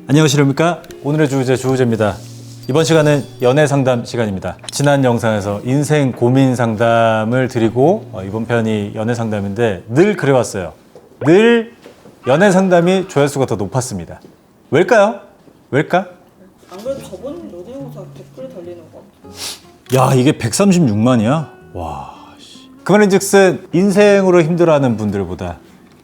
안녕하십니까. 오늘의 주제 주우재입니다. 이번 시간은 연애 상담 시간입니다. 지난 영상에서 인생 고민 상담을 드리고 이번 편이 연애 상담인데 늘 그래왔어요. 늘 연애 상담이 조회수가 더 높았습니다. 왜일까요? 왜일까? 안 그래도 저번 여대용사 댓글에 달리는 거 같아. 야, 이게 136만이야? 와. 그 말인즉슨 인생으로 힘들어하는 분들보다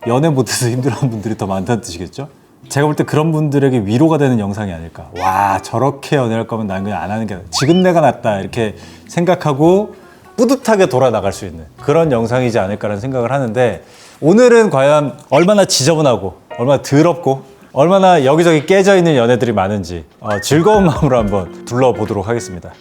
연애 못해서 힘들어하는 분들이 더 많다는 뜻이겠죠? 제가 볼 때 그런 분들에게 위로가 되는 영상이 아닐까. 와, 저렇게 연애할 거면 난 그냥 안 하는 게 지금 내가 낫다 이렇게 생각하고 뿌듯하게 돌아나갈 수 있는 그런 영상이지 않을까라는 생각을 하는데, 오늘은 과연 얼마나 지저분하고 얼마나 더럽고 얼마나 여기저기 깨져 있는 연애들이 많은지 즐거운 마음으로 한번 둘러보도록 하겠습니다.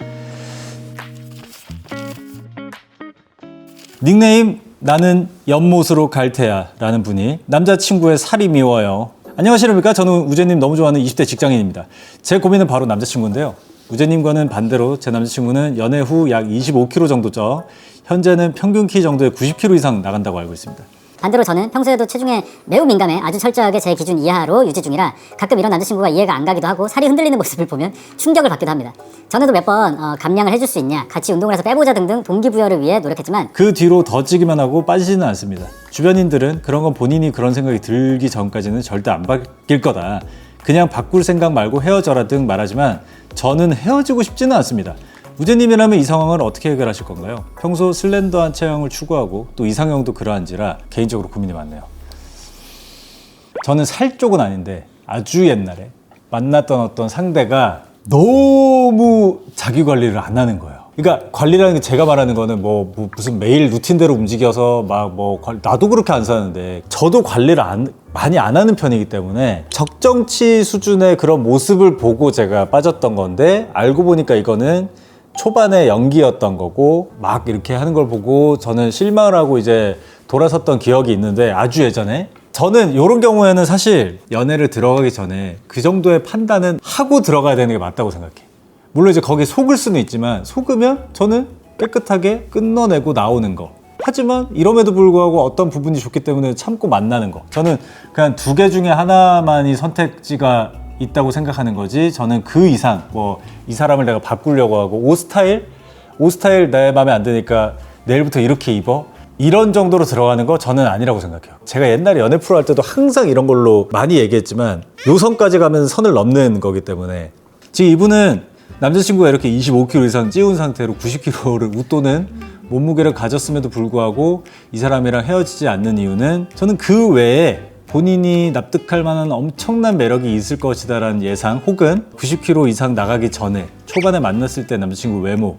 닉네임 나는 연못으로 갈 테야 라는 분이 남자친구의 살이 미워요. 안녕하십니까. 저는 우재님 너무 좋아하는 20대 직장인입니다. 제 고민은 바로 남자친구인데요. 우재님과는 반대로 제 남자친구는 연애 후 약 25kg 정도 쪄 현재는 평균 키 정도의 90kg 이상 나간다고 알고 있습니다. 반대로 저는 평소에도 체중에 매우 민감해 아주 철저하게 제 기준 이하로 유지 중이라 가끔 이런 남자친구가 이해가 안 가기도 하고 살이 흔들리는 모습을 보면 충격을 받기도 합니다. 전에도 몇 번 감량을 해줄 수 있냐, 같이 운동을 해서 빼보자 등등 동기부여를 위해 노력했지만 그 뒤로 더 찌기만 하고 빠지지는 않습니다. 주변인들은 그런 건 본인이 그런 생각이 들기 전까지는 절대 안 바뀔 거다, 그냥 바꿀 생각 말고 헤어져라 등 말하지만 저는 헤어지고 싶지는 않습니다. 우재님이라면 이 상황을 어떻게 해결하실 건가요? 평소 슬렌더한 체형을 추구하고 또 이상형도 그러한지라 개인적으로 고민이 많네요. 저는 살 쪽은 아닌데 아주 옛날에 만났던 어떤 상대가 너무 자기 관리를 안 하는 거예요. 그러니까 관리라는 게 제가 말하는 거는 무슨 매일 루틴대로 움직여서 나도 그렇게 안 사는데 저도 관리를 많이 안 하는 편이기 때문에 적정치 수준의 그런 모습을 보고 제가 빠졌던 건데, 알고 보니까 이거는 초반에 연기였던 거고 막 이렇게 하는 걸 보고 저는 실망을 하고 이제 돌아섰던 기억이 있는데, 아주 예전에 저는 이런 경우에는 사실 연애를 들어가기 전에 그 정도의 판단은 하고 들어가야 되는 게 맞다고 생각해. 물론 이제 거기에 속을 수는 있지만 속으면 저는 깨끗하게 끊어내고 나오는 거. 하지만 이럼에도 불구하고 어떤 부분이 좋기 때문에 참고 만나는 거. 저는 그냥 두 개 중에 하나만이 선택지가 있다고 생각하는 거지, 저는 그 이상 이 사람을 내가 바꾸려고 하고 옷 스타일 내 마음에 안 드니까 내일부터 이렇게 입어 이런 정도로 들어가는 거 저는 아니라고 생각해요. 제가 옛날에 연애 프로 할 때도 항상 이런 걸로 많이 얘기했지만 요 선까지 가면 선을 넘는 거기 때문에, 지금 이분은 남자친구가 이렇게 25kg 이상 찌운 상태로 90kg를 웃도는 몸무게를 가졌음에도 불구하고 이 사람이랑 헤어지지 않는 이유는, 저는 그 외에 본인이 납득할 만한 엄청난 매력이 있을 것이다 라는 예상, 혹은 90kg 이상 나가기 전에 초반에 만났을 때 남자친구 외모,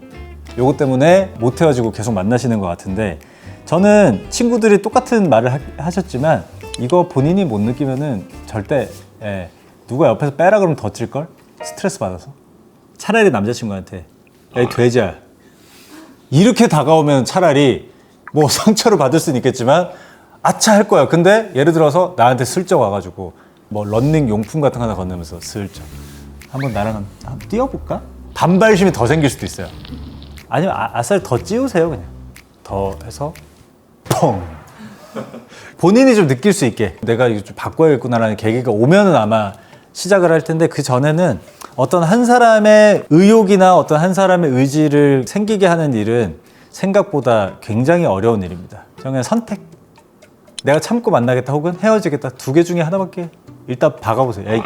요거 때문에 못 헤어지고 계속 만나시는 것 같은데, 저는 친구들이 똑같은 말을 하셨지만 이거 본인이 못 느끼면은 절대 누가 옆에서 빼라 그러면 더 찔걸? 스트레스 받아서. 차라리 남자친구한테 야, 돼지야 이렇게 다가오면 차라리 상처를 받을 수는 있겠지만 아차 할 거야. 근데 예를 들어서 나한테 슬쩍 와가지고 런닝 용품 같은 거 하나 건네면서 슬쩍 한번 나랑 한번 뛰어볼까? 반발심이 더 생길 수도 있어요. 아니면 아싸리 더 찌우세요. 그냥 더 해서 펑 본인이 좀 느낄 수 있게 내가 이거 좀 바꿔야겠구나라는 계기가 오면은 아마 시작을 할 텐데, 그 전에는 어떤 한 사람의 의욕이나 어떤 한 사람의 의지를 생기게 하는 일은 생각보다 굉장히 어려운 일입니다. 저는 그냥 선택, 내가 참고 만나겠다 혹은 헤어지겠다, 두 개 중에 하나밖에. 일단 박아보세요. 에이.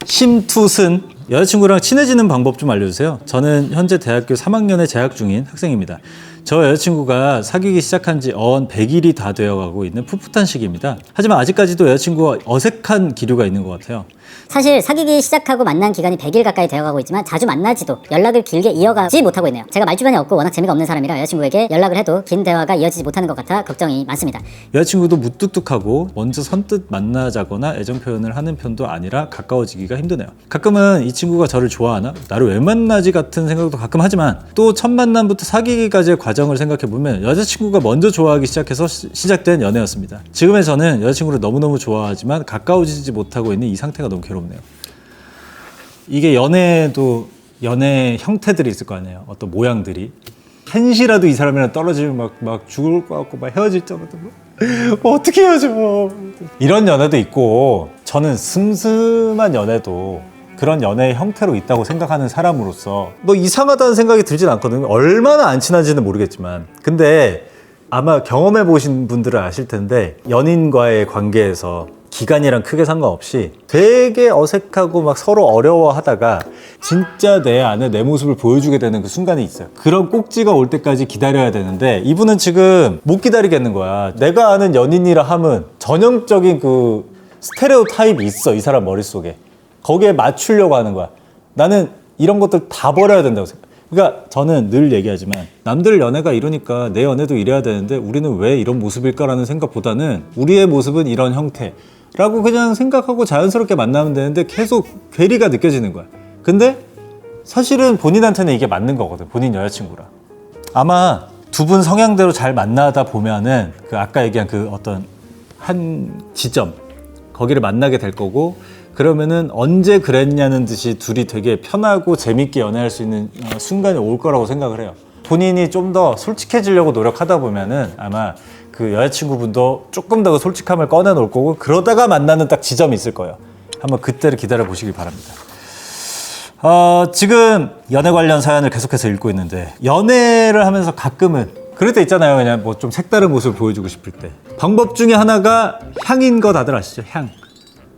심투슨, 여자친구랑 친해지는 방법 좀 알려주세요. 저는 현재 대학교 3학년에 재학 중인 학생입니다. 저 여자친구가 사귀기 시작한 지 어언 100일이 다 되어가고 있는 풋풋한 시기입니다. 하지만 아직까지도 여자친구와 어색한 기류가 있는 것 같아요. 사실 사귀기 시작하고 만난 기간이 100일 가까이 되어가고 있지만 자주 만나지도 연락을 길게 이어가지 못하고 있네요. 제가 말주변이 없고 워낙 재미가 없는 사람이라 여자친구에게 연락을 해도 긴 대화가 이어지지 못하는 것 같아 걱정이 많습니다. 여자친구도 무뚝뚝하고 먼저 선뜻 만나자거나 애정 표현을 하는 편도 아니라 가까워지기가 힘드네요. 가끔은 이 친구가 저를 좋아하나? 나를 왜 만나지? 같은 생각도 가끔 하지만 또 첫 만남부터 사귀기까지의 과정을 생각해보면 여자친구가 먼저 좋아하기 시작해서 시작된 연애였습니다. 지금의 저는 여자친구를 너무너무 좋아하지만 가까워지지 못하고 있는 이 상태가 너무 괴롭네요. 이게 연애도 연애 형태들이 있을 거 아니에요. 어떤 모양들이. 한시라도 이 사람이랑 떨어지면 막 죽을 것 같고 막 헤어질 때마다 어떻게 헤어져 이런 연애도 있고, 저는 슴슴한 연애도 그런 연애의 형태로 있다고 생각하는 사람으로서 뭐 이상하다는 생각이 들진 않거든요. 얼마나 안 친한지는 모르겠지만. 근데 아마 경험해 보신 분들은 아실 텐데 연인과의 관계에서 기간이랑 크게 상관없이 되게 어색하고 막 서로 어려워하다가 진짜 내 안에 내 모습을 보여주게 되는 그 순간이 있어요. 그런 꼭지가 올 때까지 기다려야 되는데 이분은 지금 못 기다리겠는 거야. 내가 아는 연인이라 함은 전형적인 그 스테레오 타입이 있어, 이 사람 머릿속에. 거기에 맞추려고 하는 거야. 나는 이런 것들 다 버려야 된다고 생각해. 그러니까 저는 늘 얘기하지만 남들 연애가 이러니까 내 연애도 이래야 되는데 우리는 왜 이런 모습일까라는 생각보다는 우리의 모습은 이런 형태라고 그냥 생각하고 자연스럽게 만나면 되는데 계속 괴리가 느껴지는 거야. 근데 사실은 본인한테는 이게 맞는 거거든. 본인 여자친구랑. 아마 두 분 성향대로 잘 만나다 보면은 그 아까 얘기한 그 어떤 한 지점 거기를 만나게 될 거고, 그러면은 언제 그랬냐는 듯이 둘이 되게 편하고 재밌게 연애할 수 있는 순간이 올 거라고 생각을 해요. 본인이 좀 더 솔직해지려고 노력하다 보면은 아마 그 여자친구분도 조금 더 그 솔직함을 꺼내놓을 거고, 그러다가 만나는 딱 지점이 있을 거예요. 한번 그때를 기다려 보시길 바랍니다. 지금 연애 관련 사연을 계속해서 읽고 있는데, 연애를 하면서 가끔은 그럴 때 있잖아요. 그냥 뭐 좀 색다른 모습을 보여주고 싶을 때. 방법 중에 하나가 향인 거 다들 아시죠? 향.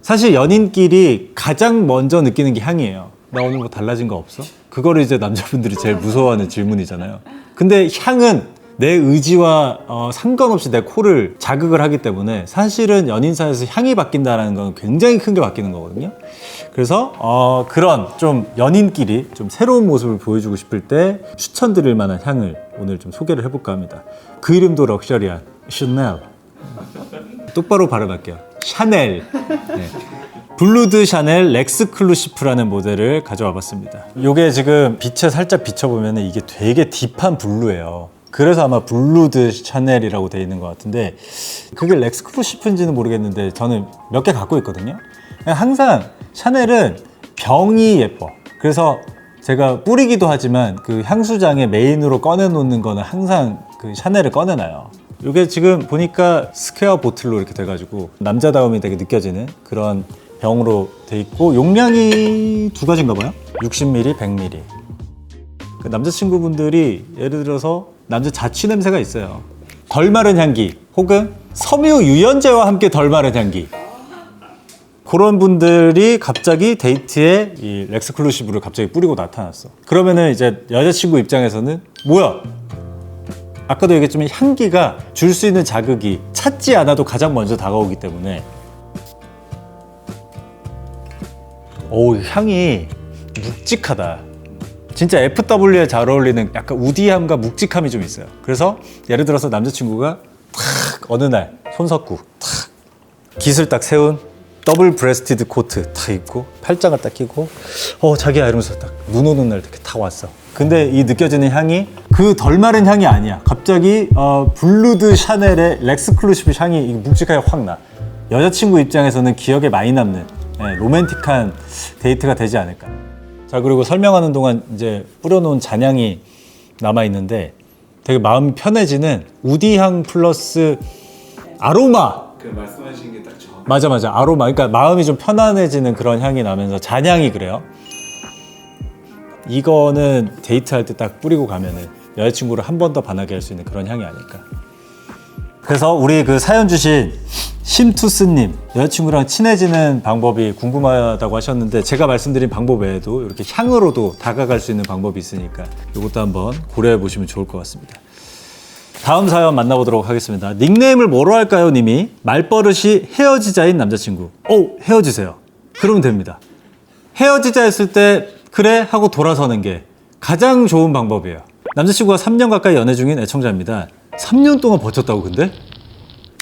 사실 연인끼리 가장 먼저 느끼는 게 향이에요. 나 오늘 뭐 달라진 거 없어? 그거를 이제 남자분들이 제일 무서워하는 질문이잖아요. 근데 향은 내 의지와 상관없이 내 코를 자극을 하기 때문에 사실은 연인 사이에서 향이 바뀐다는 건 굉장히 큰 게 바뀌는 거거든요. 그래서 그런 좀 연인끼리 좀 새로운 모습을 보여주고 싶을 때 추천드릴 만한 향을 오늘 좀 소개를 해볼까 합니다. 그 이름도 럭셔리한 샤넬. 똑바로 발음할게요. 샤넬. 네. 블루드 샤넬 렉스클루시프라는 모델을 가져와 봤습니다. 이게 지금 빛에 살짝 비춰보면 이게 되게 딥한 블루예요. 그래서 아마 블루드 샤넬이라고 되어 있는 것 같은데, 그게 렉스클루시프인지는 모르겠는데 저는 몇 개 갖고 있거든요. 항상 샤넬은 병이 예뻐. 그래서 제가 뿌리기도 하지만 그 향수장에 메인으로 꺼내놓는 거는 항상 그 샤넬을 꺼내놔요. 이게 지금 보니까 스퀘어 보틀로 이렇게 돼가지고 남자다움이 되게 느껴지는 그런 병으로 돼 있고, 용량이 두 가지인가 봐요. 60ml, 100ml. 그 남자친구분들이 예를 들어서 남자 자취 냄새가 있어요. 덜 마른 향기 혹은 섬유 유연제와 함께 덜 마른 향기. 그런 분들이 갑자기 데이트에 이 렉스클루시브를 갑자기 뿌리고 나타났어. 그러면은 이제 여자친구 입장에서는 뭐야? 아까도 얘기했지만 향기가 줄 수 있는 자극이 찾지 않아도 가장 먼저 다가오기 때문에, 향이 묵직하다. 진짜 FW에 잘 어울리는 약간 우디함과 묵직함이 좀 있어요. 그래서 예를 들어서 남자친구가 탁 어느 날 손석구 탁 깃을 딱 세운 더블 브레스티드 코트 탁 입고 팔짱을 딱 끼고 자기야 이러면서 딱 눈 오는 날 이렇게 탁 왔어. 근데 이 느껴지는 향이 그 덜 마른 향이 아니야. 갑자기 블루드 샤넬의 렉스클루시브 향이 묵직하게 확 나. 여자친구 입장에서는 기억에 많이 남는 로맨틱한 데이트가 되지 않을까. 자, 그리고 설명하는 동안 이제 뿌려놓은 잔향이 남아있는데 되게 마음이 편해지는 우디향 플러스 아로마. 그 말씀하신 게 딱 맞아 아로마. 그러니까 마음이 좀 편안해지는 그런 향이 나면서 잔향이 그래요. 이거는 데이트할 때 딱 뿌리고 가면은 여자친구를 한 번 더 반하게 할 수 있는 그런 향이 아닐까. 그래서 우리 그 사연 주신 심투스님, 여자친구랑 친해지는 방법이 궁금하다고 하셨는데, 제가 말씀드린 방법 외에도 이렇게 향으로도 다가갈 수 있는 방법이 있으니까 이것도 한번 고려해 보시면 좋을 것 같습니다. 다음 사연 만나보도록 하겠습니다. 닉네임을 뭐로 할까요? 님이 말버릇이 헤어지자인 남자친구. 헤어지세요. 그러면 됩니다. 헤어지자 했을 때 그래 하고 돌아서는 게 가장 좋은 방법이에요. 남자친구가 3년 가까이 연애 중인 애청자입니다. 3년 동안 버텼다고 근데?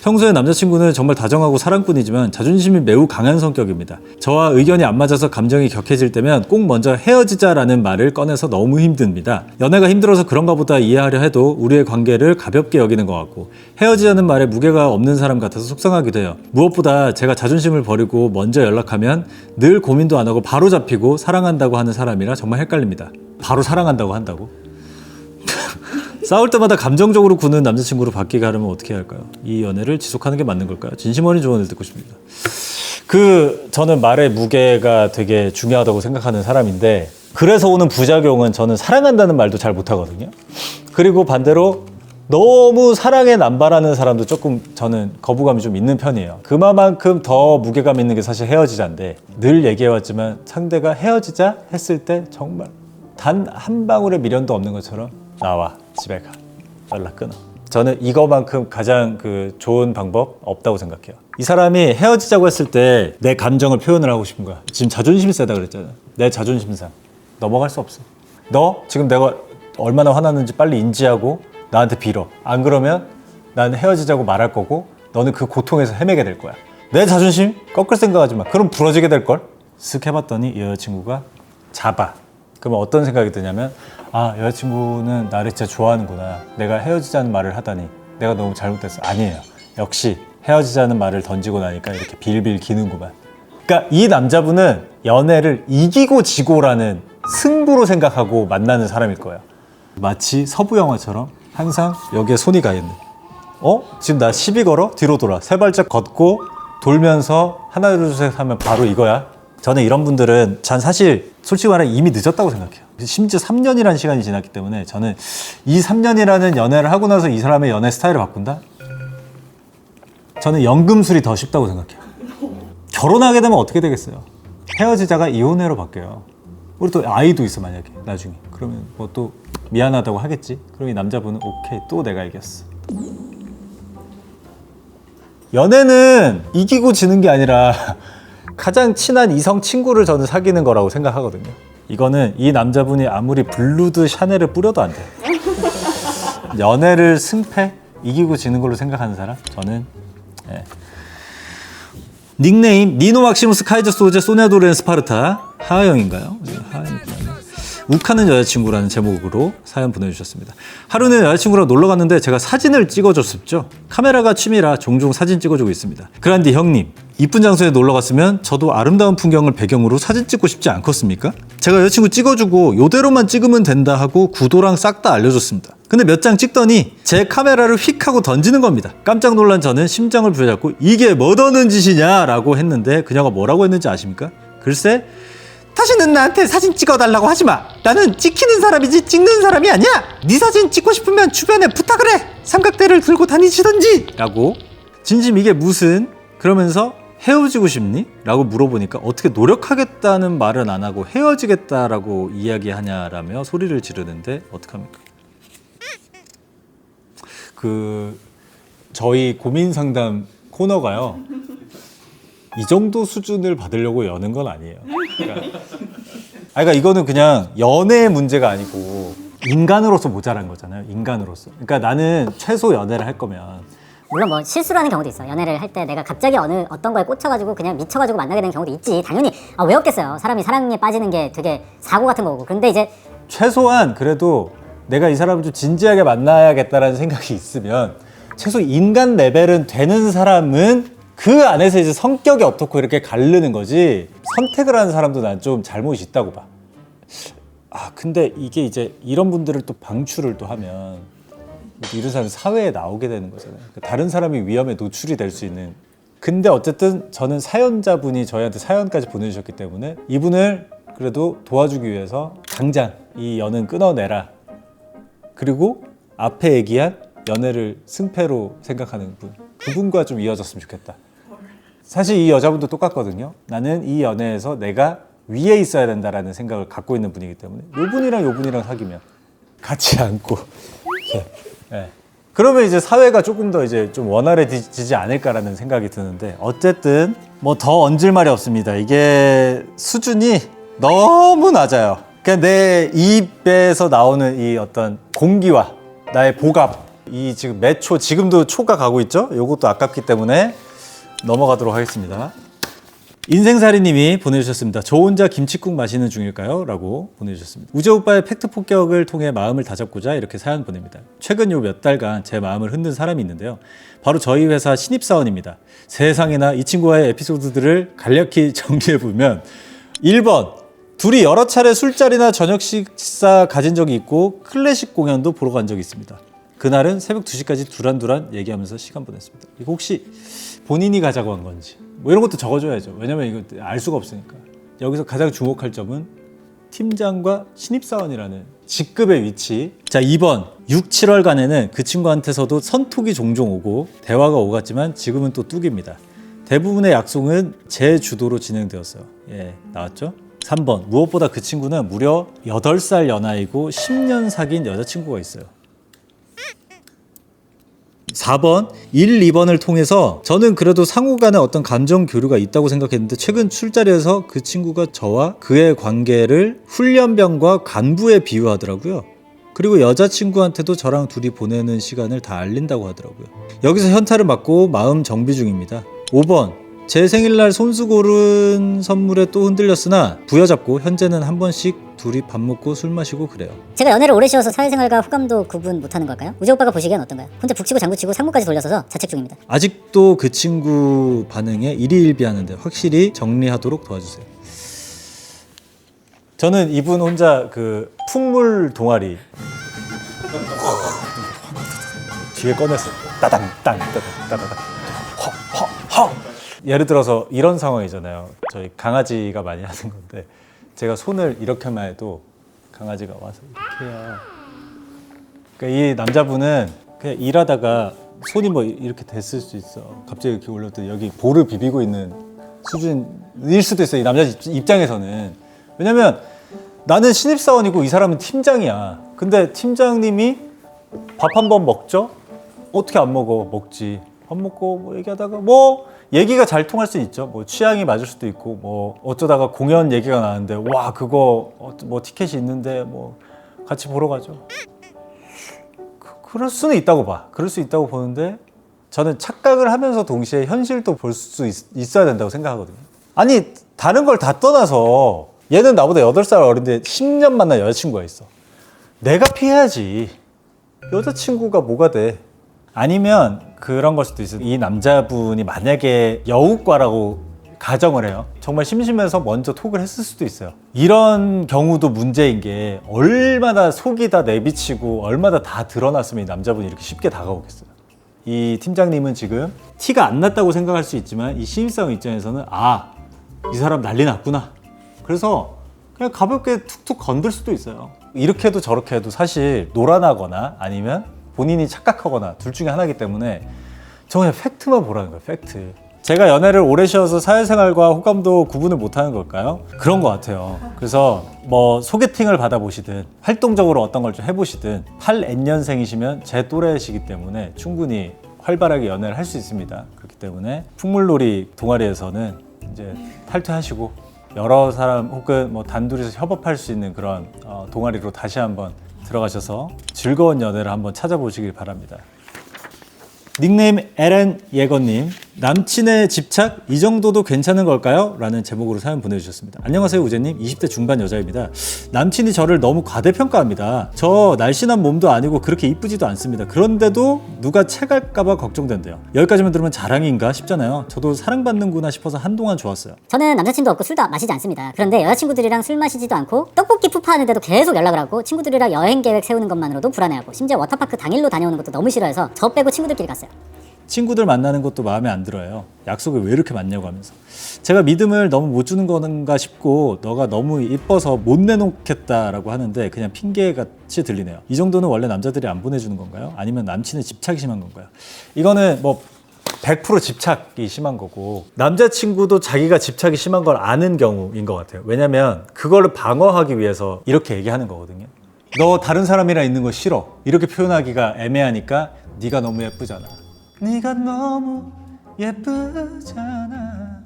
평소에 남자친구는 정말 다정하고 사랑꾼이지만 자존심이 매우 강한 성격입니다. 저와 의견이 안 맞아서 감정이 격해질 때면 꼭 먼저 헤어지자라는 말을 꺼내서 너무 힘듭니다. 연애가 힘들어서 그런가 보다 이해하려 해도 우리의 관계를 가볍게 여기는 것 같고, 헤어지자는 말에 무게가 없는 사람 같아서 속상하기도 해요. 무엇보다 제가 자존심을 버리고 먼저 연락하면 늘 고민도 안 하고 바로 잡히고 사랑한다고 하는 사람이라 정말 헷갈립니다. 바로 사랑한다고 한다고? 싸울 때마다 감정적으로 구는 남자친구로 바뀌게 하려면 어떻게 해야 할까요? 이 연애를 지속하는 게 맞는 걸까요? 진심 어린 조언을 듣고 싶습니다. 저는 말의 무게가 되게 중요하다고 생각하는 사람인데 그래서 오는 부작용은 저는 사랑한다는 말도 잘 못하거든요. 그리고 반대로 너무 사랑에 남발하는 사람도 조금 저는 거부감이 좀 있는 편이에요. 그만큼 더 무게감 있는 게 사실 헤어지자인데 늘 얘기해왔지만 상대가 헤어지자 했을 때 정말 단 한 방울의 미련도 없는 것처럼 나와 집에 가 연락 끊어. 저는 이거만큼 가장 좋은 방법 없다고 생각해요. 이 사람이 헤어지자고 했을 때 내 감정을 표현을 하고 싶은 거야. 지금 자존심이 세다 그랬잖아. 내 자존심상 넘어갈 수 없어. 너 지금 내가 얼마나 화났는지 빨리 인지하고 나한테 빌어. 안 그러면 나는 헤어지자고 말할 거고 너는 그 고통에서 헤매게 될 거야. 내 자존심 꺾을 생각하지 마. 그럼 부러지게 될걸? 쓱 해봤더니 이 여자친구가 잡아. 그러면 어떤 생각이 드냐면 아, 여자친구는 나를 진짜 좋아하는구나. 내가 헤어지자는 말을 하다니 내가 너무 잘못했어. 아니에요. 역시 헤어지자는 말을 던지고 나니까 이렇게 빌빌 기는구만. 그러니까 이 남자분은 연애를 이기고 지고라는 승부로 생각하고 만나는 사람일 거예요. 마치 서부 영화처럼 항상 여기에 손이 가 있는. 지금 나 시비 걸어? 뒤로 돌아. 세 발짝 걷고 돌면서 하나 둘 셋 하면 바로 이거야. 저는 이런 분들은 전 사실 솔직히 말해 이미 늦었다고 생각해요. 심지어 3년이라는 시간이 지났기 때문에 저는 이 3년이라는 연애를 하고 나서 이 사람의 연애 스타일을 바꾼다? 저는 연금술이 더 쉽다고 생각해요. 결혼하게 되면 어떻게 되겠어요? 헤어지자가 이혼해로 바뀌어요. 우리 또 아이도 있어 만약에 나중에. 그러면 뭐 또 미안하다고 하겠지? 그럼 이 남자분은 오케이 또 내가 이겼어. 연애는 이기고 지는 게 아니라 가장 친한 이성 친구를 저는 사귀는 거라고 생각하거든요. 이거는 이 남자분이 아무리 블루드 샤넬을 뿌려도 안 돼요. 연애를 승패? 이기고 지는 걸로 생각하는 사람? 저는 닉네임 니노 막시무스 카이저 소제 소냐도렌 스파르타 하하영인가요? 하하영이구나. 욱하는 여자친구라는 제목으로 사연 보내주셨습니다. 하루는 여자친구랑 놀러 갔는데 제가 사진을 찍어줬었죠. 카메라가 취미라 종종 사진 찍어주고 있습니다. 그런데 형님, 이쁜 장소에 놀러 갔으면 저도 아름다운 풍경을 배경으로 사진 찍고 싶지 않겠습니까? 제가 여자친구 찍어주고 요대로만 찍으면 된다 하고 구도랑 싹 다 알려줬습니다. 근데 몇 장 찍더니 제 카메라를 휙 하고 던지는 겁니다. 깜짝 놀란 저는 심장을 부여잡고 이게 뭐더는 짓이냐 라고 했는데 그녀가 뭐라고 했는지 아십니까? 글쎄, 다시는 나한테 사진 찍어달라고 하지마. 나는 찍히는 사람이지 찍는 사람이 아니야. 네 사진 찍고 싶으면 주변에 부탁을 해. 삼각대를 들고 다니시던지 라고. 진심 이게 무슨? 그러면서 헤어지고 싶니? 라고 물어보니까 어떻게 노력하겠다는 말은 안 하고 헤어지겠다라고 이야기하냐라며 소리를 지르는데 어떡합니까? 저희 고민 상담 코너가요. 이 정도 수준을 받으려고 여는 건 아니에요. 그러니까 이거는 그냥 연애의 문제가 아니고 인간으로서 모자란 거잖아요. 인간으로서. 그러니까 나는 최소 연애를 할 거면 물론 뭐 실수를 하는 경우도 있어. 연애를 할 때 내가 갑자기 어떤 거에 꽂혀가지고 그냥 미쳐가지고 만나게 되는 경우도 있지. 당연히 왜 없겠어요. 사람이 사랑에 빠지는 게 되게 사고 같은 거고. 그런데 이제 최소한 그래도 내가 이 사람을 좀 진지하게 만나야겠다라는 생각이 있으면 최소 인간 레벨은 되는 사람은 그 안에서 이제 성격이 어떻고 이렇게 가르는 거지 선택을 하는 사람도 난 좀 잘못이 있다고 봐. 근데 이게 이제 이런 분들을 또 방출을 또 하면 이런 사람이 사회에 나오게 되는 거잖아요. 다른 사람이 위험에 노출이 될 수 있는. 근데 어쨌든 저는 사연자분이 저희한테 사연까지 보내주셨기 때문에 이분을 그래도 도와주기 위해서 당장 이 연은 끊어내라. 그리고 앞에 얘기한 연애를 승패로 생각하는 분, 그분과 좀 이어졌으면 좋겠다. 사실 이 여자분도 똑같거든요. 나는 이 연애에서 내가 위에 있어야 된다라는 생각을 갖고 있는 분이기 때문에 요분이랑 사귀면 같이 않고 그러면 이제 사회가 조금 더 이제 좀 원활해지지 않을까라는 생각이 드는데 어쨌든 뭐 더 얹을 말이 없습니다. 이게 수준이 너무 낮아요. 그냥 내 입에서 나오는 이 어떤 공기와 나의 복압, 이 지금 몇 초, 지금도 초가 가고 있죠? 요것도 아깝기 때문에 넘어가도록 하겠습니다. 인생살이님이 보내주셨습니다. 저 혼자 김칫국 마시는 중일까요? 라고 보내주셨습니다. 우재 오빠의 팩트 폭격을 통해 마음을 다잡고자 이렇게 사연 보냅니다. 최근 요 몇 달간 제 마음을 흔든 사람이 있는데요. 바로 저희 회사 신입사원입니다. 세상에나 이 친구와의 에피소드들을 간략히 정리해보면 1번, 둘이 여러 차례 술자리나 저녁 식사 가진 적이 있고 클래식 공연도 보러 간 적이 있습니다. 그날은 새벽 2시까지 두란두란 얘기하면서 시간 보냈습니다. 이거 혹시 본인이 가자고 한 건지 뭐 이런 것도 적어줘야죠. 왜냐면 이거 알 수가 없으니까. 여기서 가장 주목할 점은 팀장과 신입사원이라는 직급의 위치. 자, 2번 6, 7월간에는 그 친구한테서도 선톡이 종종 오고 대화가 오갔지만 지금은 또 뚝입니다. 대부분의 약속은 제 주도로 진행되었어요. 예, 나왔죠? 3번 무엇보다 그 친구는 무려 8살 연하이고 10년 사귄 여자친구가 있어요. 4번 1, 2번을 통해서 저는 그래도 상호 간에 어떤 감정 교류가 있다고 생각했는데 최근 술자리에서 그 친구가 저와 그의 관계를 훈련병과 간부에 비유하더라고요. 그리고 여자친구한테도 저랑 둘이 보내는 시간을 다 알린다고 하더라고요. 여기서 현타를 맞고 마음 정비 중입니다. 5번 제 생일날 손수 고른 선물에 또 흔들렸으나 부여잡고 현재는 한 번씩 둘이 밥 먹고 술 마시고 그래요. 제가 연애를 오래 쉬어서 사회생활과 호감도 구분 못하는 걸까요? 우재 오빠가 보시기엔 어떤가요? 혼자 북치고 장구치고 상무까지 돌려서서 자책 중입니다. 아직도 그 친구 반응에 일희일비하는데 확실히 정리하도록 도와주세요. 저는 이분 혼자 그 풍물 동아리 뒤에 꺼냈어요. 따당 땅 따당 따당 허허허. 예를 들어서 이런 상황이잖아요. 저희 강아지가 많이 하는 건데 제가 손을 이렇게만 해도 강아지가 와서 이렇게 해요. 그러니까 이 남자분은 그냥 일하다가 손이 뭐 이렇게 됐을 수 있어. 갑자기 이렇게 올렸더니 여기 볼을 비비고 있는 수준일 수도 있어요. 이 남자 입장에서는. 왜냐면 나는 신입사원이고 이 사람은 팀장이야. 근데 팀장님이 밥 한 번 먹죠? 어떻게 안 먹어? 먹지. 밥 먹고 뭐 얘기하다가 뭐 얘기가 잘 통할 수 있죠. 뭐 취향이 맞을 수도 있고 뭐 어쩌다가 공연 얘기가 나는데 와 그거 뭐 티켓이 있는데 뭐 같이 보러 가죠. 그럴 수는 있다고 봐. 그럴 수 있다고 보는데 저는 착각을 하면서 동시에 현실도 볼 수 있어야 된다고 생각하거든요. 아니 다른 걸 다 떠나서 얘는 나보다 8살 어린데 10년 만난 여자친구가 있어. 내가 피해야지. 여자친구가 뭐가 돼. 아니면 그런 걸 수도 있어요. 이 남자분이 만약에 여우과라고 가정을 해요. 정말 심심해서 먼저 톡을 했을 수도 있어요. 이런 경우도 문제인 게 얼마나 속이 다 내비치고 얼마나 다 드러났으면 이 남자분이 이렇게 쉽게 다가오겠어요. 이 팀장님은 지금 티가 안 났다고 생각할 수 있지만 이 신입사원 입장에서는 이 사람 난리 났구나. 그래서 그냥 가볍게 툭툭 건들 수도 있어요. 이렇게 해도 저렇게 해도 사실 노란하거나 아니면 본인이 착각하거나 둘 중에 하나이기 때문에 저 그냥 팩트만 보라는 거예요. 팩트. 제가 연애를 오래 쉬어서 사회생활과 호감도 구분을 못하는 걸까요? 그런 것 같아요. 그래서 뭐 소개팅을 받아보시든 활동적으로 어떤 걸 좀 해보시든 8N년생이시면 제 또래시기 때문에 충분히 활발하게 연애를 할 수 있습니다. 그렇기 때문에 풍물놀이 동아리에서는 이제 탈퇴하시고 여러 사람 혹은 뭐 단둘이서 협업할 수 있는 그런 동아리로 다시 한번 들어가셔서 즐거운 연애를 한번 찾아보시길 바랍니다. 닉네임 에렌 예거님, 남친의 집착 이 정도도 괜찮은 걸까요? 라는 제목으로 사연 보내주셨습니다. 안녕하세요 우재님, 20대 중반 여자입니다. 남친이 저를 너무 과대평가합니다. 저 날씬한 몸도 아니고 그렇게 이쁘지도 않습니다. 그런데도 누가 채갈까봐 걱정된대요. 여기까지만 들으면 자랑인가 싶잖아요. 저도 사랑받는구나 싶어서 한동안 좋았어요. 저는 남자친구 없고 술도 마시지 않습니다. 그런데 여자친구들이랑 술 마시지도 않고 떡볶이 푸파하는데도 계속 연락을 하고 친구들이랑 여행 계획 세우는 것만으로도 불안해하고 심지어 워터파크 당일로 다녀오는 것도 너무 싫어해서 저 빼고 친구들끼리 갔어요. 친구들 만나는 것도 마음에 안 들어요. 약속을 왜 이렇게 맞냐고 하면서. 제가 믿음을 너무 못 주는 건가 싶고 너가 너무 이뻐서 못 내놓겠다라고 하는데 그냥 핑계같이 들리네요. 이 정도는 원래 남자들이 안 보내주는 건가요? 아니면 남친의 집착이 심한 건가요? 이거는 뭐 100% 집착이 심한 거고 남자친구도 자기가 집착이 심한 걸 아는 경우인 것 같아요. 왜냐면 그거를 방어하기 위해서 이렇게 얘기하는 거거든요. 너 다른 사람이랑 있는 거 싫어. 이렇게 표현하기가 애매하니까 네가 너무 예쁘잖아. 네가 너무 예쁘잖아.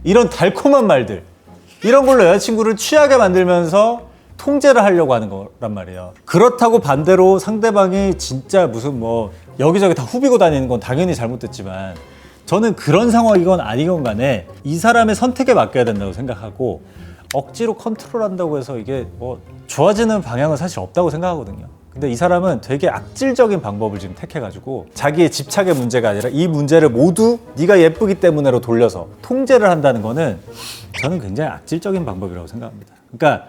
이런 달콤한 말들, 이런 걸로 여자친구를 취하게 만들면서 통제를 하려고 하는 거란 말이에요. 그렇다고 반대로 상대방이 진짜 무슨 뭐 여기저기 다 후비고 다니는 건 당연히 잘못됐지만 저는 그런 상황이건 아니건 간에 이 사람의 선택에 맡겨야 된다고 생각하고 억지로 컨트롤한다고 해서 이게 뭐 좋아지는 방향은 사실 없다고 생각하거든요. 근데 이 사람은 되게 악질적인 방법을 지금 택해가지고 자기의 집착의 문제가 아니라 이 문제를 모두 네가 예쁘기 때문에로 돌려서 통제를 한다는 거는 저는 굉장히 악질적인 방법이라고 생각합니다. 그러니까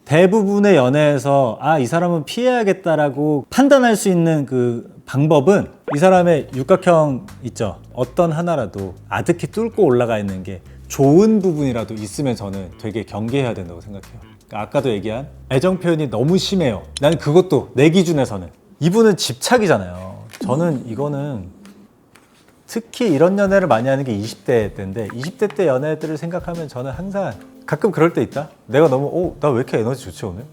대부분의 연애에서 아, 이 사람은 피해야겠다라고 판단할 수 있는 그 방법은 이 사람의 육각형 있죠. 어떤 하나라도 아득히 뚫고 올라가 있는 게 좋은 부분이라도 있으면 저는 되게 경계해야 된다고 생각해요. 그러니까 아까도 얘기한 애정 표현이 너무 심해요. 나는 그것도 내 기준에서는. 이분은 집착이잖아요. 저는 이거는 특히 이런 연애를 많이 하는 게 20대 때인데 20대 때 연애들을 생각하면 저는 항상 가끔 그럴 때 있다. 내가 너무 나 왜 이렇게 에너지 좋지 오늘?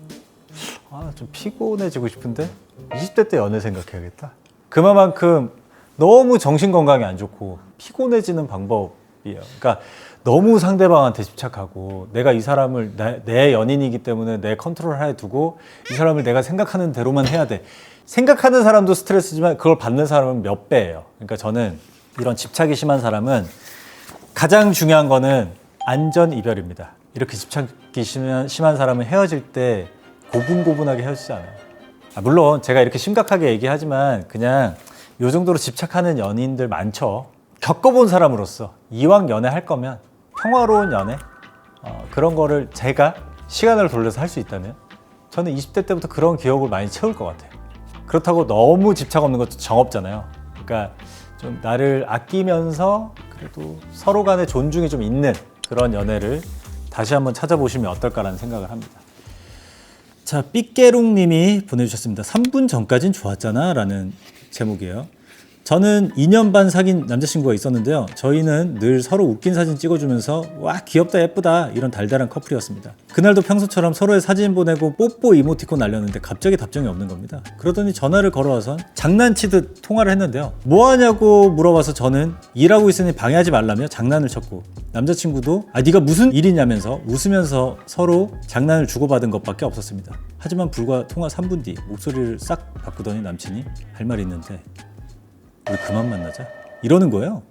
아, 좀 피곤해지고 싶은데 20대 때 연애 생각해야겠다. 그만큼 너무 정신 건강이 안 좋고 피곤해지는 방법이에요. 그러니까 너무 상대방한테 집착하고 내가 이 사람을 내 연인이기 때문에 내 컨트롤 하에 두고 이 사람을 내가 생각하는 대로만 해야 돼. 생각하는 사람도 스트레스지만 그걸 받는 사람은 몇 배예요. 그러니까 저는 이런 집착이 심한 사람은 가장 중요한 거는 안전 이별입니다. 이렇게 집착이 심한 사람은 헤어질 때 고분고분하게 헤어지지 않아요. 물론 제가 이렇게 심각하게 얘기하지만 그냥 이 정도로 집착하는 연인들 많죠. 겪어본 사람으로서 이왕 연애할 거면 평화로운 연애 그런 거를 제가 시간을 돌려서 할 수 있다면 저는 20대 때부터 그런 기억을 많이 채울 것 같아요. 그렇다고 너무 집착 없는 것도 정없잖아요. 그러니까 좀 나를 아끼면서 그래도 서로 간의 존중이 좀 있는 그런 연애를 다시 한번 찾아보시면 어떨까라는 생각을 합니다. 자, 삐깨롱 님이 보내주셨습니다. 3분 전까진 좋았잖아 라는 제목이에요. 저는 2년 반 사귄 남자친구가 있었는데요. 저희는 늘 서로 웃긴 사진 찍어주면서 와 귀엽다 예쁘다 이런 달달한 커플이었습니다. 그날도 평소처럼 서로의 사진 보내고 뽀뽀 이모티콘 날렸는데 갑자기 답장이 없는 겁니다. 그러더니 전화를 걸어와서 장난치듯 통화를 했는데요. 뭐하냐고 물어봐서 저는 일하고 있으니 방해하지 말라며 장난을 쳤고 남자친구도 네가 무슨 일이냐면서 웃으면서 서로 장난을 주고받은 것밖에 없었습니다. 하지만 불과 통화 3분 뒤 목소리를 싹 바꾸더니 남친이 할 말이 있는데 우리 그만 만나자 이러는 거예요.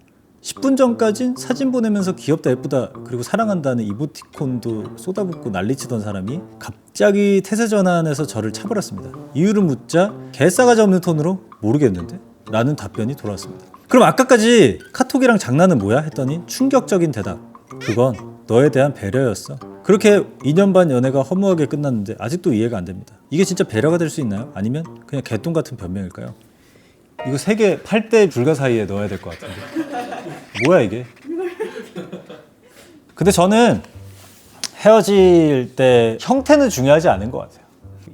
10분 전까진 사진 보내면서 귀엽다 예쁘다 그리고 사랑한다는 이모티콘도 쏟아붓고 난리치던 사람이 갑자기 태세 전환해서 저를 차버렸습니다. 이유를 묻자 개싸가지 없는 톤으로 모르겠는데? 라는 답변이 돌아왔습니다. 그럼 아까까지 카톡이랑 장난은 뭐야? 했더니 충격적인 대답. 그건 너에 대한 배려였어. 그렇게 2년 반 연애가 허무하게 끝났는데 아직도 이해가 안 됩니다. 이게 진짜 배려가 될 수 있나요? 아니면 그냥 개똥 같은 변명일까요? 이거 3개 8대 불가 사이에 넣어야 될 것 같은데 뭐야 이게? 근데 저는 헤어질 때 형태는 중요하지 않은 것 같아요.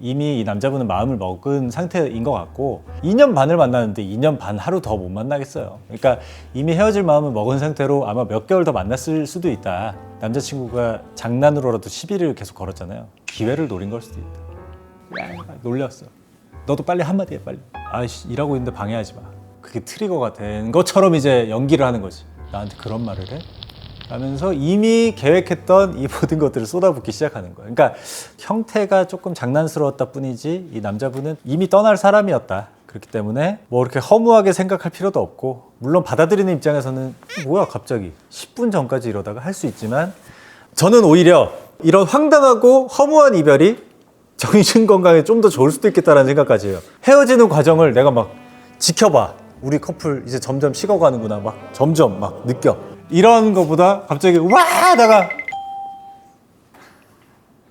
이미 이 남자분은 마음을 먹은 상태인 것 같고 2년 반을 만났는데 2년 반 하루 더 못 만나겠어요. 그러니까 이미 헤어질 마음을 먹은 상태로 아마 몇 개월 더 만났을 수도 있다. 남자친구가 장난으로라도 시비를 계속 걸었잖아요. 기회를 노린 걸 수도 있다. 야, 놀렸어. 너도 빨리 한마디 해 빨리. 아이씨 일하고 있는데 방해하지 마. 그게 트리거가 된 것처럼 이제 연기를 하는 거지. 나한테 그런 말을 해? 라면서 이미 계획했던 이 모든 것들을 쏟아붓기 시작하는 거예요. 그러니까 형태가 조금 장난스러웠다 뿐이지 이 남자분은 이미 떠날 사람이었다. 그렇기 때문에 뭐 이렇게 허무하게 생각할 필요도 없고 물론 받아들이는 입장에서는 뭐야 갑자기 10분 전까지 이러다가 할 수 있지만 저는 오히려 이런 황당하고 허무한 이별이 정신 건강에 좀 더 좋을 수도 있겠다라는 생각까지 해요. 헤어지는 과정을 내가 막 지켜봐. 우리 커플 이제 점점 식어가는구나. 막 점점 막 느껴. 이런 거보다 갑자기 와 하다가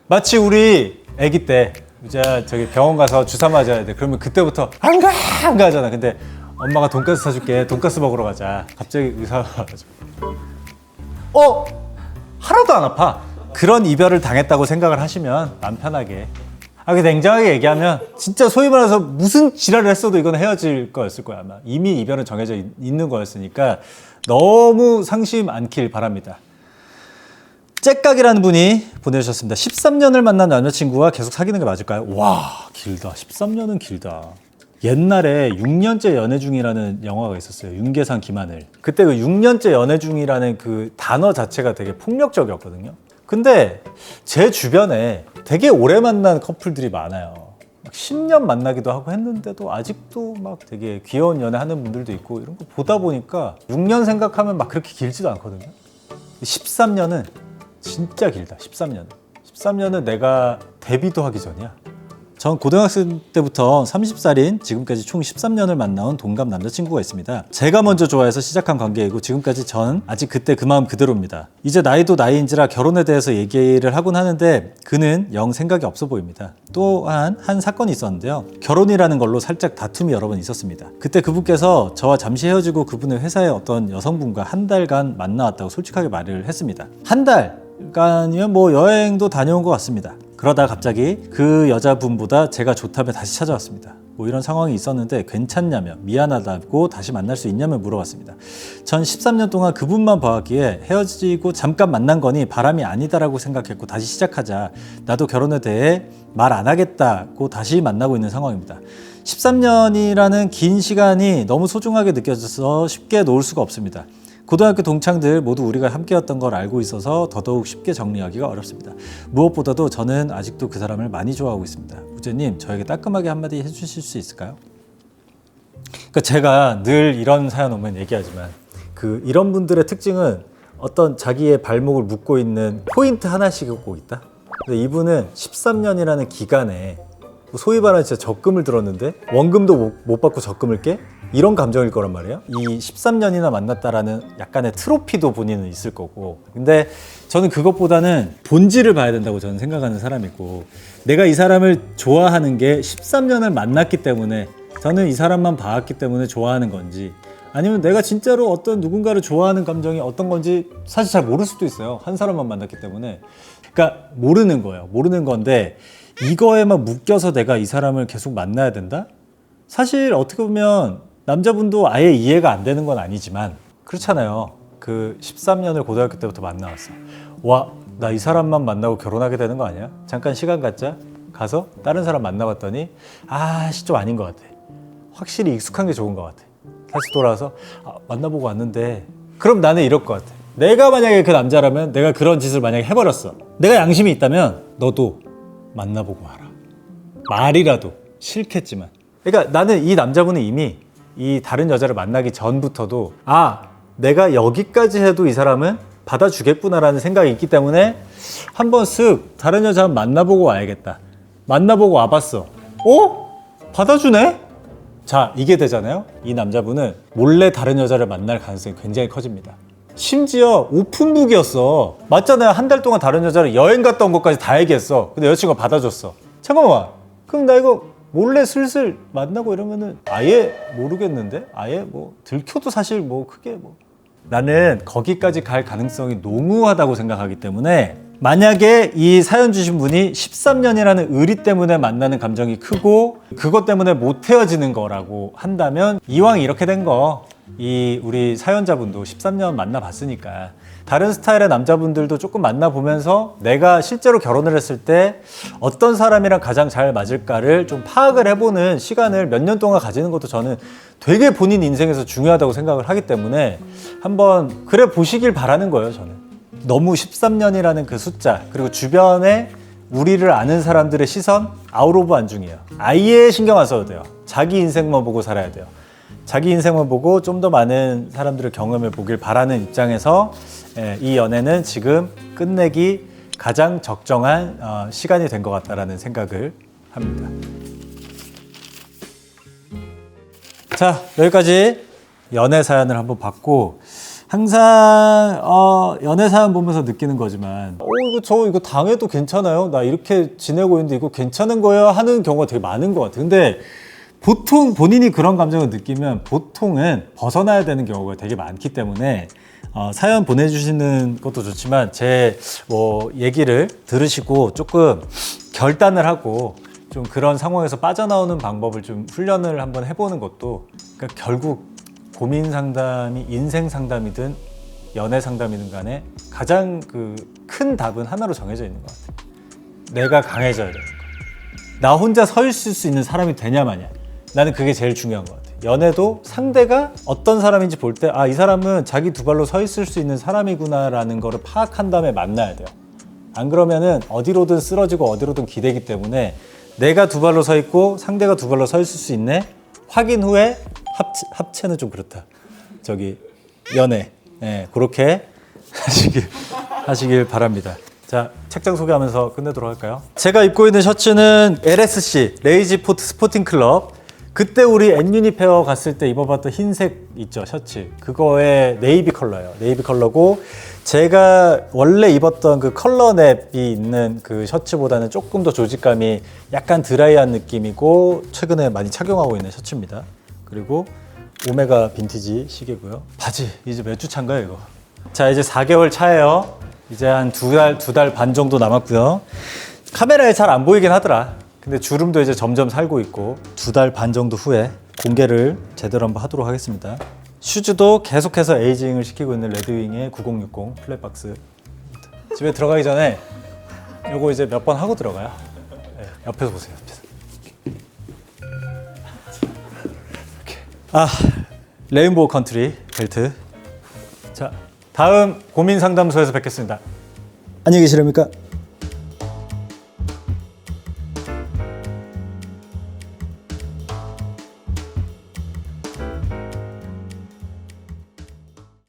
마치 우리 아기 때 이제 저기 병원 가서 주사 맞아야 돼. 그러면 그때부터 안 가 하잖아. 근데 엄마가 돈가스 사줄게. 돈가스 먹으러 가자. 갑자기 의사가 와가지고 하나도 안 아파. 그런 이별을 당했다고 생각을 하시면 마음 편하게. 근데 냉정하게 얘기하면 진짜 소위 말해서 무슨 지랄을 했어도 이건 헤어질 거였을 거야 아마. 이미 이별은 정해져 있는 거였으니까 너무 상심 않길 바랍니다. 째깍이라는 분이 보내주셨습니다. 13년을 만난 남자친구와 계속 사귀는 게 맞을까요? 와 길다. 13년은 길다. 옛날에 6년째 연애 중이라는 영화가 있었어요. 윤계상 김하늘. 그때 그 6년째 연애 중이라는 그 단어 자체가 되게 폭력적이었거든요. 근데 제 주변에 되게 오래 만난 커플들이 많아요. 10년 만나기도 하고 했는데도 아직도 막 되게 귀여운 연애 하는 분들도 있고 이런 거 보다 보니까 6년 생각하면 막 그렇게 길지도 않거든요. 13년은 진짜 길다. 13년은 내가 데뷔도 하기 전이야. 전 고등학생 때부터 30살인 지금까지 총 13년을 만나온 동갑 남자친구가 있습니다. 제가 먼저 좋아해서 시작한 관계이고 지금까지 전 아직 그때 그 마음 그대로입니다. 이제 나이도 나이인지라 결혼에 대해서 얘기를 하곤 하는데 그는 영 생각이 없어 보입니다. 또한 한 사건이 있었는데요. 결혼이라는 걸로 살짝 다툼이 여러 번 있었습니다. 그때 그분께서 저와 잠시 헤어지고 그분의 회사의 어떤 여성분과 한 달간 만나왔다고 솔직하게 말을 했습니다. 한 달간이면 뭐 여행도 다녀온 것 같습니다. 그러다 갑자기 그 여자분보다 제가 좋다며 다시 찾아왔습니다. 뭐 이런 상황이 있었는데 괜찮냐며 미안하다고 다시 만날 수 있냐며 물어봤습니다. 전 13년 동안 그분만 봐왔기에 헤어지고 잠깐 만난 거니 바람이 아니다라고 생각했고 다시 시작하자 나도 결혼에 대해 말 안 하겠다고 다시 만나고 있는 상황입니다. 13년이라는 긴 시간이 너무 소중하게 느껴져서 쉽게 놓을 수가 없습니다. 고등학교 동창들 모두 우리가 함께였던 걸 알고 있어서 더더욱 쉽게 정리하기가 어렵습니다. 무엇보다도 저는 아직도 그 사람을 많이 좋아하고 있습니다. 우재님, 저에게 따끔하게 한마디 해주실 수 있을까요? 그러니까 제가 늘 이런 사연 오면 얘기하지만 이런 분들의 특징은 어떤 자기의 발목을 묶고 있는 포인트 하나씩 꽂고 있다. 근데 이분은 13년이라는 기간에 소위 말하는 진짜 적금을 들었는데 원금도 못 받고 적금을 깨? 이런 감정일 거란 말이에요. 이 13년이나 만났다라는 약간의 트로피도 본인은 있을 거고, 근데 저는 그것보다는 본질을 봐야 된다고 저는 생각하는 사람이고, 내가 이 사람을 좋아하는 게 13년을 만났기 때문에, 저는 이 사람만 봐왔기 때문에 좋아하는 건지, 아니면 내가 진짜로 어떤 누군가를 좋아하는 감정이 어떤 건지 사실 잘 모를 수도 있어요. 한 사람만 만났기 때문에. 그러니까 모르는 거예요. 모르는 건데 이거에만 묶여서 내가 이 사람을 계속 만나야 된다? 사실 어떻게 보면 남자분도 아예 이해가 안 되는 건 아니지만 그렇잖아요. 그 13년을 고등학교 때부터 만나왔어. 와, 나 이 사람만 만나고 결혼하게 되는 거 아니야? 잠깐 시간 갖자. 가서 다른 사람 만나봤더니 좀 아닌 것 같아. 확실히 익숙한 게 좋은 것 같아. 다시 돌아와서 만나보고 왔는데, 그럼 나는 이럴 것 같아. 내가 만약에 그 남자라면 내가 그런 짓을 만약에 해버렸어. 내가 양심이 있다면 너도 만나보고 와라. 말이라도 싫겠지만. 그러니까 나는 이 남자분은 이미 이 다른 여자를 만나기 전부터도 내가 여기까지 해도 이 사람은 받아주겠구나라는 생각이 있기 때문에 한번 쓱 다른 여자 한번 만나보고 와야겠다. 만나보고 와봤어. 받아주네? 자, 이게 되잖아요. 이 남자분은 몰래 다른 여자를 만날 가능성이 굉장히 커집니다. 심지어 오픈북이었어. 맞잖아요. 한 달 동안 다른 여자를 여행 갔다 온 것까지 다 얘기했어. 근데 여자친구가 받아줬어. 잠깐만, 그럼 나 이거 몰래 슬슬 만나고 이러면은 아예 모르겠는데? 아예 뭐 들켜도 사실 뭐 크게 뭐. 나는 거기까지 갈 가능성이 농후하다고 생각하기 때문에, 만약에 이 사연 주신 분이 13년이라는 의리 때문에 만나는 감정이 크고 그것 때문에 못 헤어지는 거라고 한다면, 이왕 이렇게 된 거 이 우리 사연자분도 13년 만나봤으니까 다른 스타일의 남자분들도 조금 만나보면서 내가 실제로 결혼을 했을 때 어떤 사람이랑 가장 잘 맞을까를 좀 파악을 해보는 시간을 몇 년 동안 가지는 것도 저는 되게 본인 인생에서 중요하다고 생각을 하기 때문에 한번 그래 보시길 바라는 거예요. 저는 너무 13년이라는 그 숫자, 그리고 주변에 우리를 아는 사람들의 시선 아웃 오브 안중이에요. 아예 신경 안 써도 돼요. 자기 인생만 보고 살아야 돼요. 자기 인생을 보고 좀 더 많은 사람들의 경험을 보길 바라는 입장에서 이 연애는 지금 끝내기 가장 적정한 시간이 된 것 같다라는 생각을 합니다. 자, 여기까지 연애 사연을 한번 봤고, 항상 연애 사연 보면서 느끼는 거지만 이거 당해도 괜찮아요? 나 이렇게 지내고 있는데 이거 괜찮은 거예요? 하는 경우가 되게 많은 것 같아요. 근데 보통 본인이 그런 감정을 느끼면 보통은 벗어나야 되는 경우가 되게 많기 때문에 사연 보내주시는 것도 좋지만 제 얘기를 들으시고 조금 결단을 하고 좀 그런 상황에서 빠져나오는 방법을 좀 훈련을 한번 해보는 것도, 그러니까 결국 고민 상담이 인생 상담이든 연애 상담이든 간에 가장 큰 답은 하나로 정해져 있는 것 같아요. 내가 강해져야 되는 거. 나 혼자 서 있을 수 있는 사람이 되냐 마냐. 나는 그게 제일 중요한 것 같아요. 연애도 상대가 어떤 사람인지 볼 때 이 사람은 자기 두 발로 서 있을 수 있는 사람이구나 라는 거를 파악한 다음에 만나야 돼요. 안 그러면은 어디로든 쓰러지고 어디로든 기대기 때문에 내가 두 발로 서 있고 상대가 두 발로 서 있을 수 있네? 확인 후에 합체는 좀 그렇다. 연애. 그렇게 하시길 바랍니다. 자, 책장 소개하면서 끝내도록 할까요? 제가 입고 있는 셔츠는 LSC, 레이지포트 스포팅 클럽. 그때 우리 엔유니페어 갔을 때 입어봤던 흰색 있죠, 셔츠. 그거의 네이비 컬러예요. 네이비 컬러고 제가 원래 입었던 그 컬러냅이 있는 그 셔츠보다는 조금 더 조직감이 약간 드라이한 느낌이고 최근에 많이 착용하고 있는 셔츠입니다. 그리고 오메가 빈티지 시계고요. 바지 이제 몇 주 차인가요 이거? 자, 이제 4개월 차예요. 이제 한 두 달 반 정도 남았고요. 카메라에 잘 안 보이긴 하더라. 근데 주름도 이제 점점 살고 있고 2달 반 정도 후에 공개를 제대로 한번 하도록 하겠습니다. 슈즈도 계속해서 에이징을 시키고 있는 레드윙의 9060 플랫박스. 집에 들어가기 전에 요거 이제 몇 번 하고 들어가요. 네, 옆에서 보세요. 옆에서. 이렇게. 아, 레인보우 컨트리 벨트. 자, 다음 고민 상담소에서 뵙겠습니다. 안녕히 계시렵니까?